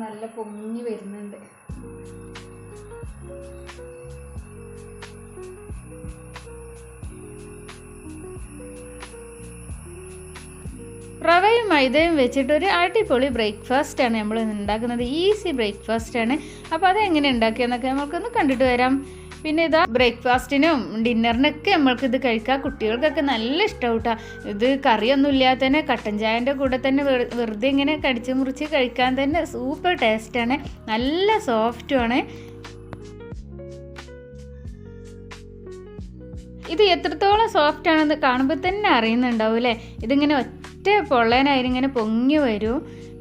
നല്ല പൊങ്ങി വരുന്നുണ്ട്. റവയും മൈദയും വെച്ചിട്ടൊരു അടിപൊളി ബ്രേക്ക്ഫാസ്റ്റാണ് നമ്മൾ ഉണ്ടാക്കുന്നത്. ഈസി ബ്രേക്ക്ഫാസ്റ്റാണ്. അപ്പോൾ അതെങ്ങനെ ഉണ്ടാക്കിയെന്നൊക്കെ നമുക്കൊന്ന് കണ്ടിട്ട് വരാം. പിന്നെ ഇതാ ബ്രേക്ക്ഫാസ്റ്റിനും ഡിന്നറിനൊക്കെ നമ്മൾക്കിത് കഴിക്കാം. കുട്ടികൾക്കൊക്കെ നല്ല ഇഷ്ടമാണ് കേട്ടോ. ഇത് കറിയൊന്നും ഇല്ലാതെ തന്നെ കട്ടൻ ചായൻ്റെ കൂടെ തന്നെ വെറുതെ ഇങ്ങനെ കടിച്ച് മുറിച്ച് കഴിക്കാൻ തന്നെ സൂപ്പർ ടേസ്റ്റാണ്. നല്ല സോഫ്റ്റുമാണ്. ഇത് എത്രത്തോളം സോഫ്റ്റ് ആണെന്ന് കാണുമ്പോൾ തന്നെ അറിയുന്നുണ്ടാവും അല്ലേ. ഇതിങ്ങനെ ഒറ്റ പൊള്ളനായിരിങ്ങനെ പൊങ്ങി വരും.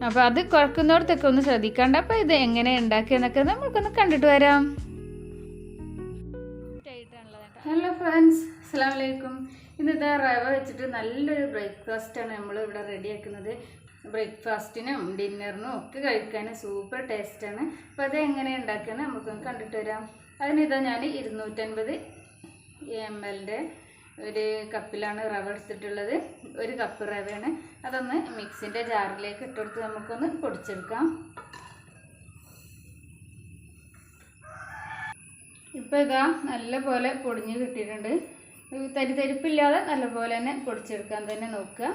അപ്പോൾ അത് കുഴക്കുന്നിടത്തൊക്കെ ഒന്ന് ശ്രദ്ധിക്കാണ്ട്. അപ്പോൾ ഇത് എങ്ങനെ ഉണ്ടാക്കിയെന്നൊക്കെ നമുക്കൊന്ന് കണ്ടിട്ട് വരാം. ഹലോ ഫ്രണ്ട്സ്, അസ്സലാമു അലൈക്കും. ഇന്നിതാ റവ വെച്ചിട്ട് നല്ലൊരു ബ്രേക്ക്ഫാസ്റ്റാണ് നമ്മൾ ഇവിടെ റെഡിയാക്കുന്നത്. ബ്രേക്ക്ഫാസ്റ്റിനും ഡിന്നറിനും ഒക്കെ കഴിക്കാൻ സൂപ്പർ ടേസ്റ്റാണ്. അപ്പോൾ അത് എങ്ങനെ ഉണ്ടാക്കിയെന്ന് നമുക്കൊന്ന് കണ്ടിട്ട് വരാം. അതിനിതാ ഞാൻ 250 ml ഒരു കപ്പിലാണ് റവ എടുത്തിട്ടുള്ളത്. 1 കപ്പ് റവയാണ്. അതൊന്ന് മിക്സിൻ്റെ ജാറിലേക്ക് ഇട്ടെടുത്ത് നമുക്കൊന്ന് പൊടിച്ചെടുക്കാം. ഇപ്പോൾ ഇതാ നല്ല പോലെ പൊടിഞ്ഞ് കിട്ടിയിട്ടുണ്ട്. തരിപ്പില്ലാതെ നല്ലപോലെ തന്നെ പൊടിച്ചെടുക്കാൻ തന്നെ നോക്കുക.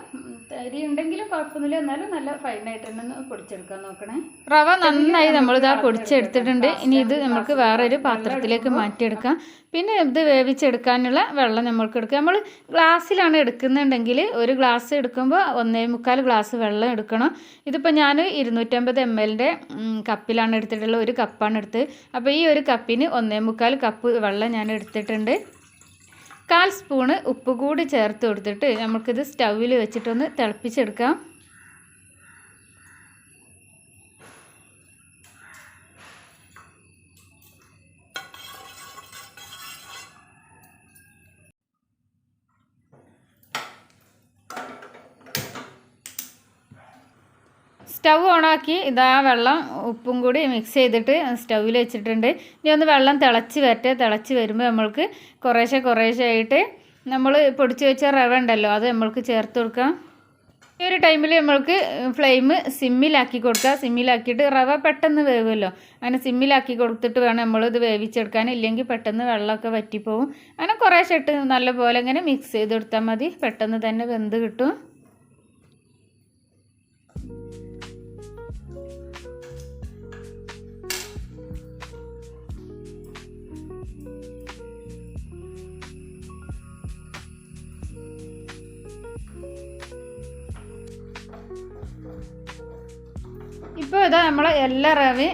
തരി ഉണ്ടെങ്കിലും കുഴപ്പമൊന്നുമില്ല, എന്നാലും നല്ല ഫൈനായിട്ട് തന്നെ പൊടിച്ചെടുക്കാൻ നോക്കണേ. റവ നന്നായി നമ്മളിതാ പൊടിച്ചെടുത്തിട്ടുണ്ട്. ഇനി ഇത് നമുക്ക് വേറൊരു പാത്രത്തിലേക്ക് മാറ്റിയെടുക്കാം. പിന്നെ ഇത് വേവിച്ചെടുക്കാനുള്ള വെള്ളം നമ്മൾക്ക് എടുക്കാം. നമ്മൾ ഗ്ലാസ്സിലാണ് എടുക്കുന്നുണ്ടെങ്കിൽ 1 ഗ്ലാസ് എടുക്കുമ്പോൾ 1.25 ഗ്ലാസ് വെള്ളം എടുക്കണം. ഇതിപ്പോൾ ഞാൻ 250 ml കപ്പിലാണ് എടുത്തിട്ടുള്ളത്. 1 കപ്പാണ് എടുത്തത്. അപ്പോൾ ഈ 1 കപ്പിന് 1.25 കപ്പ് വെള്ളം ഞാൻ എടുത്തിട്ടുണ്ട്. 1/4 സ്പൂണ് ഉപ്പ് കൂടി ചേർത്ത് കൊടുത്തിട്ട് നമുക്കിത് സ്റ്റൗവിൽ വെച്ചിട്ടൊന്ന് തിളപ്പിച്ചെടുക്കാം. സ്റ്റൗ ഓണാക്കി ഇതാ വെള്ളം ഉപ്പും കൂടി മിക്സ് ചെയ്തിട്ട് സ്റ്റൗവിൽ വെച്ചിട്ടുണ്ട്. ഇനി ഒന്ന് വെള്ളം തിളച്ച് വരട്ടെ. തിളച്ച് വരുമ്പോൾ നമ്മൾക്ക് കുറേശ്ശെ ആയിട്ട് നമ്മൾ പൊടിച്ച് വെച്ച റവ ഉണ്ടല്ലോ അത് നമ്മൾക്ക് ചേർത്ത് കൊടുക്കാം. ഈ ഒരു ടൈമിൽ നമ്മൾക്ക് ഫ്ലെയിം സിമ്മിലാക്കി കൊടുക്കുക. സിമ്മിലാക്കിയിട്ട് റവ പെട്ടെന്ന് വേവുമല്ലോ, അങ്ങനെ സിമ്മിലാക്കി കൊടുത്തിട്ട് വേണം നമ്മളിത് വേവിച്ചെടുക്കാൻ. ഇല്ലെങ്കിൽ പെട്ടെന്ന് വെള്ളമൊക്കെ വറ്റിപ്പോവും. അങ്ങനെ കുറേശ്ശെ ഇട്ട് നല്ലപോലെ ഇങ്ങനെ മിക്സ് ചെയ്ത് കൊടുത്താൽ മതി. പെട്ടെന്ന് തന്നെ വെന്ത് കിട്ടും. ഇപ്പോൾ ഇതാ നമ്മൾ എല്ലാ റവയും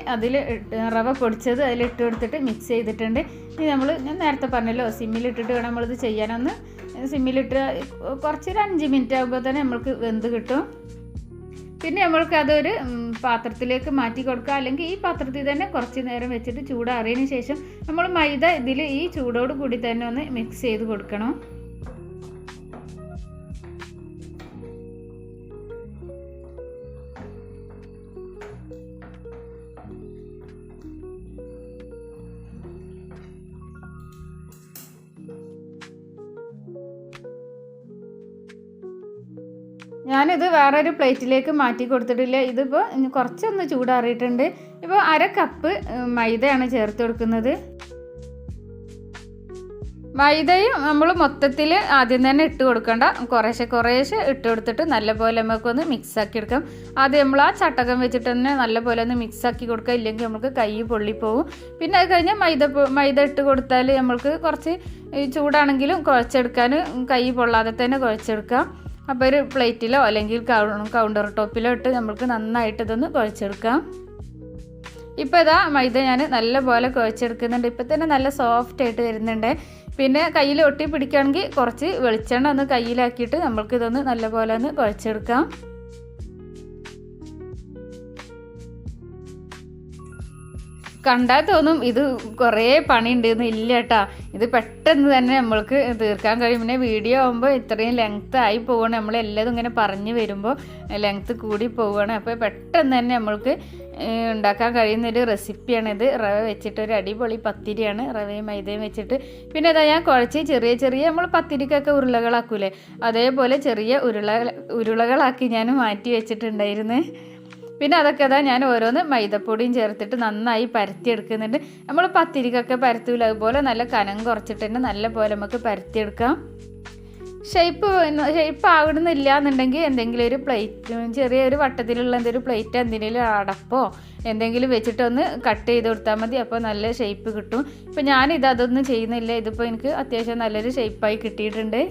റവ പൊടിച്ചത് അതിലിട്ട് കൊടുത്തിട്ട് മിക്സ് ചെയ്തിട്ടുണ്ട്. ഇനി ഞാൻ നേരത്തെ പറഞ്ഞല്ലോ സിമ്മിലിട്ടിട്ട് വേണം നമ്മളിത് ചെയ്യാനൊന്ന്. സിമ്മിലിട്ട് കുറച്ചൊരു 5 മിനിറ്റ് ആകുമ്പോൾ തന്നെ നമ്മൾക്ക് വെന്ത് കിട്ടും. പിന്നെ നമ്മൾക്ക് അതൊരു പാത്രത്തിലേക്ക് മാറ്റി കൊടുക്കുക. അല്ലെങ്കിൽ ഈ പാത്രത്തിൽ തന്നെ കുറച്ച് നേരം വെച്ചിട്ട് ചൂടാറിയതിന് ശേഷം നമ്മൾ മൈദ ഇതിൽ ഈ ചൂടോട് കൂടി തന്നെ ഒന്ന് മിക്സ് ചെയ്ത് കൊടുക്കണം. ഞാനിത് വേറൊരു പ്ലേറ്റിലേക്ക് മാറ്റി കൊടുത്തിട്ടില്ല. ഇതിപ്പോൾ കുറച്ചൊന്ന് ചൂടാറിയിട്ടുണ്ട്. ഇപ്പോൾ 1/2 കപ്പ് മൈദയാണ് ചേർത്ത് കൊടുക്കുന്നത്. മൈദയും നമ്മൾ മൊത്തത്തിൽ ആദ്യം തന്നെ ഇട്ട് കൊടുക്കണ്ട. കുറേശ്ശെ ഇട്ട് കൊടുത്തിട്ട് നല്ലപോലെ നമുക്കൊന്ന് മിക്സാക്കി എടുക്കാം. ആദ്യം നമ്മൾ ആ ചട്ടകം വെച്ചിട്ട് തന്നെ നല്ലപോലെ ഒന്ന് മിക്സാക്കി കൊടുക്കുക. ഇല്ലെങ്കിൽ നമുക്ക് കൈ പൊള്ളിപ്പോവും. പിന്നെ അത് കഴിഞ്ഞാൽ മൈദ ഇട്ട് കൊടുത്താൽ നമ്മൾക്ക് കുറച്ച് ചൂടാണെങ്കിലും കുഴച്ചെടുക്കാൻ കൈ പൊള്ളാതെ തന്നെ കുഴച്ചെടുക്കാം. അപ്പോൾ ഒരു പ്ലേറ്റിലോ അല്ലെങ്കിൽ കൗണ്ടർ ടോപ്പിലോ ഇട്ട് നമുക്ക് നന്നായിട്ട് ഇതൊന്ന് കുഴച്ചെടുക്കാം. ഇപ്പോൾ ഇതാ മൈദ ഞാൻ നല്ലപോലെ കുഴച്ചെടുക്കുന്നുണ്ട്. ഇപ്പോൾ തന്നെ നല്ല സോഫ്റ്റായിട്ട് വരുന്നുണ്ട്. പിന്നെ കയ്യിൽ ഒട്ടി പിടിക്കുകയാണെങ്കിൽ കുറച്ച് വെളിച്ചെണ്ണ ഒന്ന് കയ്യിലാക്കിയിട്ട് നമ്മൾക്കിതൊന്ന് നല്ലപോലെ ഒന്ന് കുഴച്ചെടുക്കാം. കണ്ടാൽ തോന്നും ഇത് കുറേ പണിയുണ്ടെന്ന്. ഇല്ല കേട്ടോ, ഇത് പെട്ടെന്ന് തന്നെ നമ്മൾക്ക് തീർക്കാൻ കഴിയും. പിന്നെ വീഡിയോ ആകുമ്പോൾ ഇത്രയും ലെങ്ത്ത് ആയി പോവുകയാണ്. നമ്മളെല്ലതും ഇങ്ങനെ പറഞ്ഞു വരുമ്പോൾ ലെങ്ത്ത് കൂടി പോവുകയാണ്. അപ്പോൾ പെട്ടെന്ന് തന്നെ നമ്മൾക്ക് ഉണ്ടാക്കാൻ കഴിയുന്നൊരു റെസിപ്പിയാണിത്. റവ വെച്ചിട്ടൊരു അടിപൊളി പത്തിരിയാണ്, റവയും മൈദയും വെച്ചിട്ട്. പിന്നെ അതാ ഞാൻ കുഴച്ച് ചെറിയ നമ്മൾ പത്തിരിക്കൊക്കെ ഉരുളകളാക്കൂലേ, അതേപോലെ ചെറിയ ഉരുളകളാക്കി ഞാൻ മാറ്റി വെച്ചിട്ടുണ്ടായിരുന്നു. പിന്നെ അതൊക്കെ അതാ ഞാൻ ഓരോന്ന് മൈദപ്പൊടിയും ചേർത്തിട്ട് നന്നായി പരത്തിയെടുക്കുന്നുണ്ട്. നമ്മൾ പത്തിരിക്കൊക്കെ പരത്തൂല, അതുപോലെ നല്ല കനം കുറച്ചിട്ട് തന്നെ നല്ല പോലെ നമുക്ക് പരത്തിയെടുക്കാം. ഷേപ്പ് ആവണമെന്നില്ല എന്നുണ്ടെങ്കിൽ എന്തെങ്കിലും ഒരു പ്ലേറ്റ്, ചെറിയൊരു വട്ടത്തിലുള്ള എന്തെങ്കിലും പ്ലേറ്റ്, എന്തെങ്കിലും അടപ്പോ എന്തെങ്കിലും വെച്ചിട്ടൊന്ന് കട്ട് ചെയ്ത് കൊടുത്താൽ മതി. അപ്പോൾ നല്ല ഷേപ്പ് കിട്ടും. ഇപ്പം അതൊന്നും ചെയ്യുന്നില്ല. ഇതിപ്പോൾ എനിക്ക് അത്യാവശ്യം നല്ലൊരു ഷേപ്പായി കിട്ടിയിട്ടുണ്ട്.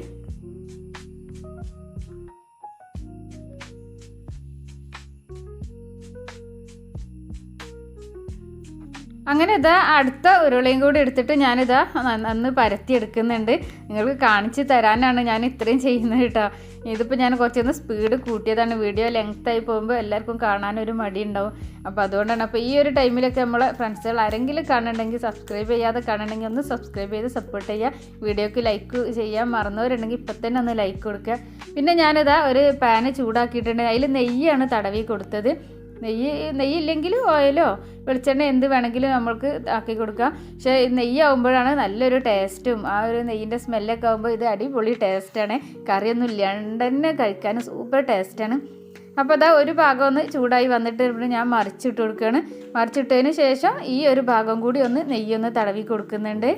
അങ്ങനെ അടുത്ത ഉരുളയും കൂടി എടുത്തിട്ട് ഞാനിതാ നന്ന് പരത്തി എടുക്കുന്നുണ്ട്. നിങ്ങൾക്ക് കാണിച്ച് തരാനാണ് ഞാൻ ഇത്രയും ചെയ്യുന്നത് കേട്ടോ. ഇതിപ്പോൾ ഞാൻ കുറച്ചൊന്ന് സ്പീഡ് കൂട്ടിയതാണ്. വീഡിയോ ലെങ്ത്തായി പോകുമ്പോൾ എല്ലാവർക്കും കാണാനൊരു മടി ഉണ്ടാവും. അപ്പോൾ അതുകൊണ്ടാണ്. അപ്പോൾ ഈ ഒരു ടൈമിലൊക്കെ നമ്മളെ ഫ്രണ്ട്സുകൾ ആരെങ്കിലും കാണുന്നുണ്ടെങ്കിൽ, സബ്സ്ക്രൈബ് ചെയ്യാതെ കാണുന്നുണ്ടെങ്കിൽ ഒന്ന് സബ്സ്ക്രൈബ് ചെയ്ത് സപ്പോർട്ട് ചെയ്യുക. വീഡിയോക്ക് ലൈക്ക് ചെയ്യാൻ മറന്നവരുണ്ടെങ്കിൽ ഇപ്പം തന്നെ ഒന്ന് ലൈക്ക് കൊടുക്കുക. പിന്നെ ഞാനിതാ ഒരു പാന് ചൂടാക്കിയിട്ടുണ്ട്. അതിൽ നെയ്യാണ് തടവി കൊടുത്തത്. നെയ്യില്ലെങ്കിൽ ഓയിലോ വെളിച്ചെണ്ണ എന്ത് വേണമെങ്കിലും നമ്മൾക്ക് ആക്കി കൊടുക്കാം. പക്ഷേ നെയ്യ് ആകുമ്പോഴാണ് നല്ലൊരു ടേസ്റ്റും ആ ഒരു നെയ്യിൻ്റെ സ്മെല്ലൊക്കെ ആകുമ്പോൾ ഇത് അടിപൊളി ടേസ്റ്റാണ്. കറിയൊന്നും ഇല്ലാണ്ട് തന്നെ കഴിക്കാൻ സൂപ്പർ ടേസ്റ്റാണ്. അപ്പോൾ ഒരു ഭാഗം ഒന്ന് ചൂടായി വന്നിട്ട് ഇവിടെ ഞാൻ മറിച്ചിട്ട് കൊടുക്കുകയാണ്. മറിച്ചിട്ടതിന് ശേഷം ഈ ഒരു ഭാഗം കൂടി ഒന്ന് നെയ്യൊന്ന് തടവി കൊടുക്കുന്നുണ്ട്.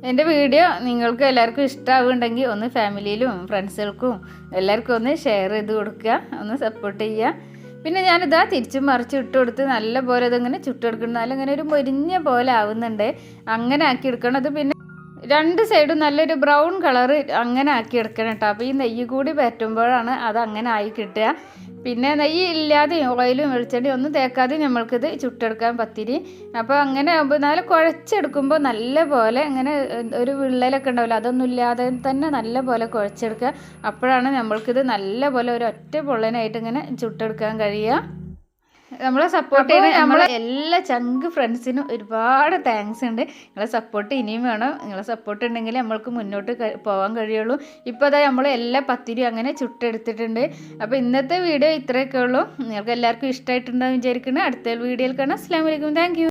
എൻ്റെ വീഡിയോ നിങ്ങൾക്ക് എല്ലാവർക്കും ഇഷ്ടമാവുന്നുണ്ടെങ്കിൽ ഒന്ന് ഫാമിലിയിലും ഫ്രണ്ട്സുകൾക്കും എല്ലാവർക്കും ഒന്ന് ഷെയർ ചെയ്ത് കൊടുക്കുക, ഒന്ന് സപ്പോർട്ട് ചെയ്യുക. പിന്നെ ഞാനിതാ തിരിച്ചും മറിച്ച് ഇട്ട് കൊടുത്ത് നല്ല പോലെ ഇതിങ്ങനെ ചുട്ടെടുക്കണം. അതിലിങ്ങനെ ഒരു മൊരിഞ്ഞ പോലെ ആവുന്നുണ്ട്. അങ്ങനെ ആക്കി എടുക്കണം. അത് പിന്നെ രണ്ട് സൈഡും നല്ലൊരു ബ്രൗൺ കളറ് അങ്ങനെ ആക്കി എടുക്കണം കേട്ടോ. അപ്പോൾ ഈ നെയ്യ് കൂടി പറ്റുമ്പോഴാണ് അത് അങ്ങനെ ആയി കിട്ടുക. പിന്നെ നെയ്യ് ഇല്ലാതെയും ഓയിലും വെളിച്ചെണ്ണയും ഒന്നും തേക്കാതെയും നമ്മൾക്കിത് ചുട്ടെടുക്കാൻ പത്തിരി. അപ്പോൾ അങ്ങനെ ആകുമ്പോൾ നല്ല കുഴച്ചെടുക്കുമ്പോൾ നല്ല പോലെ ഇങ്ങനെ ഒരു വിള്ളലൊക്കെ ഉണ്ടാവില്ല, അതൊന്നും ഇല്ലാതെ തന്നെ നല്ല പോലെ കുഴച്ചെടുക്കുക. അപ്പോഴാണ് നമ്മൾക്കിത് നല്ല പോലെ ഒരു ഒറ്റ പൊള്ളനായിട്ട് ഇങ്ങനെ ചുട്ടെടുക്കാൻ കഴിയുക. നമ്മളെ സപ്പോർട്ട് ചെയ്യുന്ന നമ്മളെ എല്ലാ ചങ്ക് ഫ്രണ്ട്സിനും ഒരുപാട് താങ്ക്സ് ഉണ്ട്. നിങ്ങളെ സപ്പോർട്ട് ഇനിയും വേണം. നിങ്ങളെ സപ്പോർട്ട് ഉണ്ടെങ്കിൽ നമ്മൾക്ക് മുന്നോട്ട് പോകാൻ കഴിയുള്ളൂ. ഇപ്പോൾ നമ്മൾ എല്ലാ പത്തിരിയും അങ്ങനെ ചുട്ടെടുത്തിട്ടുണ്ട്. അപ്പോൾ ഇന്നത്തെ വീഡിയോ ഇത്രയൊക്കെ ഉള്ളൂ. നിങ്ങൾക്ക് എല്ലാവർക്കും ഇഷ്ടമായിട്ടുണ്ടാകും വിചാരിക്കുന്നു. അടുത്ത വീഡിയോയിൽ കാണാം. അസ്സലാമു അലൈക്കും. Thank you.